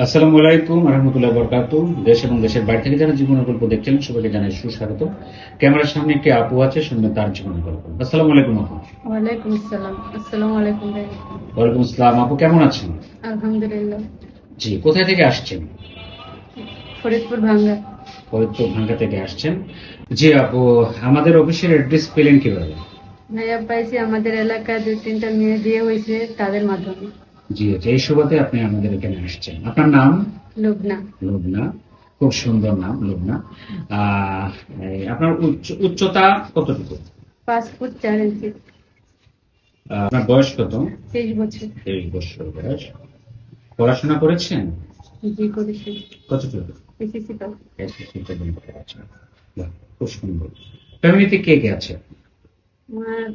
আসসালামু আলাইকুম রহমতুল্লাহ বরকাত। দেশ এবং দেশের বাইরে থেকে যারা জীবনের গল্প দেখছেন সবাইকে জানাই সুস্বাগত। ক্যামেরার সামনে একটি আপু আছে, শুনবেন তার জীবনের গল্প। আসসালামু আলাইকুম আপু। ওয়ালাইকুম আসসালাম। আসসালামু আলাইকুম ভাই। ওয়ালাইকুম আসসালাম আপু, কেমন আছেন? আলহামদুলিল্লাহ। জি, কোথায় থেকে আসছেন? ফরিদপুর ভাঙ্গা। ফরিদপুর ভাঙ্গা থেকে আসছেন। জি আপু, আমাদের অফিসের অ্যাড্রেস পেলেন কিভাবে? ভাইয়া পাইছি আমাদের এলাকায় 2-3টা মেয়ে বিয়ে হয়েছে তাদের মাধ্যমে। জি আচ্ছা, এই সুবাদে আপনি আমাদের এখানে আসছেন। আপনার নাম? লুবনা। লুবনা। খুব সুন্দর নাম, লুবনা। আহ আপনার উচ্চতা কতটুকু? 5 ফুট 4 ইঞ্চি। আপনার বয়স কত? 23 বছর। 23 বছর বয়স। পড়াশোনা করেছেন? জি করেছি। কতটুকু? SSC pass. এসএসসি পর্যন্ত পড়াশোনা। বাহ, খুব সুন্দর। ফ্যামিলিতে কে কে আছে? আমার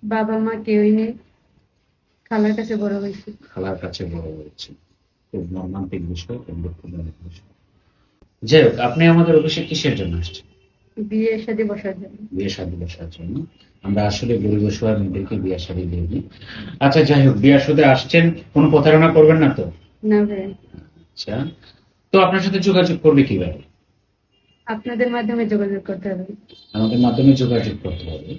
বাবা মা কেউই নেই, খালার কাছে বড় হয়েছি। খালার কাছে বড় হয়েছে। খুব মর্মান্তিক বিষয়, খুব দুঃখজনক বিষয়। যাই হোক, আপনি আমাদের অফিসে কিসের জন্য আসছেন? বিয়ের সাথে বসার জন্য। বিয়ে শাদী বসার জন্য। আমরা আসলে গরিব অসহায় মেয়েদেরকে বিয়ে শাদী দিই। আচ্ছা যাই হোক, বিয়ে শাদী আসছেন, কোনো প্রতারণা করবেন না তো? না ভাইয়া। আচ্ছা, তো আপনার সাথে যোগাযোগ করবে কিভাবে? আপনাদের মাধ্যমে যোগাযোগ করতে হবে। আমাদের মাধ্যমে যোগাযোগ করতে হবে।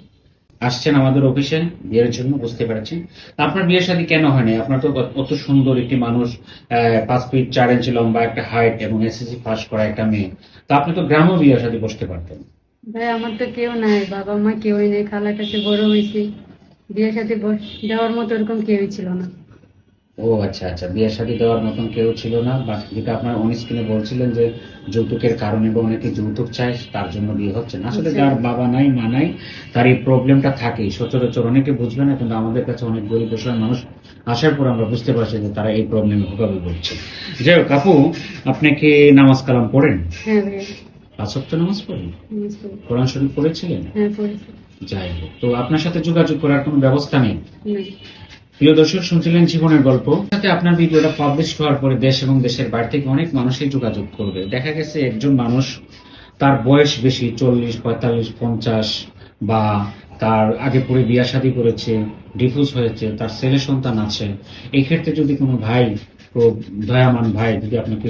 আসছেন আমাদের অফিসে বিয়ের জন্য, বুঝতে পারছেন। আপনার বিয়ে শাদী কেন হয়নি? আপনার তো অত সুন্দর একটি মানুষ, 5 ফিট 4 ইঞ্চি লম্বা একটা হাইট এবং এসএসসি পাস করা একটা মেয়ে। তো আপনি তো গ্রামেও বিয়ে শাদী বসতে পারতেন। ভাই আমার তো কেউ নাই, বাবা মা কেউই নেই, খালার কাছে বড় হয়েছি। বিয়ের সাথে দেওয়ার মতো এরকম কেউই ছিল না। ও আচ্ছা আচ্ছা, বিয়ে শাদী দেওয়ার মতন কেউ ছিল না, বাট যেটা আপনার অন স্ক্রিনে বলছিলেন যে যৌতুকের কারণে বা অনেকে যৌতুক চায় তার জন্য বিয়ে হচ্ছে না। আসলে আচ্ছা। যার বাবা নাই মা নাই তার এই প্রবলেমটা থাকেই, সচরাচর অনেকে বুঝবে না, কিন্তু আমাদের কাছে অনেক গরিব অসহায় মানুষ আসার পর আমরা বুঝতে পারছি যে তারা এই প্রবলেমে ভোগান্তি করছে। যাই হোক আপু, আপনি কি নামাজ কালাম পড়েন? হ্যাঁ ভাইয়া। 5 ওয়াক্ত নামাজ পড়েন? নমস্কার। কোরআন শরীফ পড়েছিলেন? হ্যাঁ পড়েছি। যাই হোক, তো আপনার সাথে যোগাযোগ করার কোনো ব্যবস্থা নেই? না। প্রিয় দর্শক, শুনছিলেন জীবনের গল্প। সাথে আপনার ভিডিওটা পাবলিশ হওয়ার পরে দেশ এবং দেশের বাইরে থেকে অনেক মানুষই যোগাযোগ করবে। দেখা গেছে একজন মানুষ, তার বয়স বেশি, 40, 45, 50, বা তার আগে পরে বিয়া শাদী করেছে, ডিভোর্স হয়েছে, তার ছেলে সন্তান আছে। এই ক্ষেত্রে যদি কোনো ভাই, খুব দয়ামান ভাই যদি আপনাকে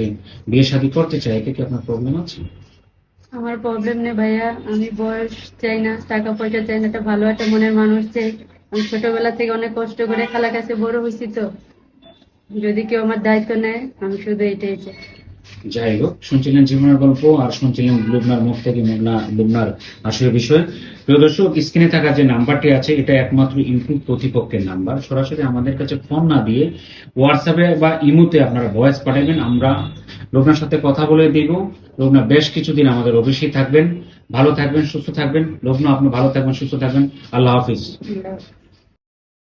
বিয়ে শাদী করতে চায়, এতে কি আপনার প্রবলেম আছে? আমার প্রবলেম নেই ভাইয়া, আমি বয়স চাই না, টাকা পয়সা চাই না, একটা ভালো একটা মনের মানুষ চাই। আমি ছোটবেলা থেকে অনেক কষ্ট করে খালার কাছে বড় হয়েছি, তো যদি কেউ আমার দায়িত্ব নেয় আমি শুধু এটাই চাই। যাই হোক, শুনছিলেন জীবনের গল্প আর শুনছিলেন লুবনার মুখ থেকে লুবনার আসলে বিষয়। প্রিয় দর্শক, স্ক্রিনে থাকা যে নাম্বারটি আছে এটা একমাত্র ইনপুট প্রতিপক্ষের নাম্বার। সরাসরি আমাদের কাছে ফোন না দিয়ে হোয়াটসঅ্যাপে বা ইমুতে আপনারা ভয়েস পাঠাবেন, আমরা লুবনার সাথে কথা বলে দিব। লুবনা বেশ কিছুদিন আমাদের অফিসেই থাকবেন। ভালো থাকবেন, সুস্থ থাকবেন। লুবনা, আপনি ভালো থাকবেন, সুস্থ থাকবেন। আল্লাহ হাফিজ। আল্লাহ হাফেজ।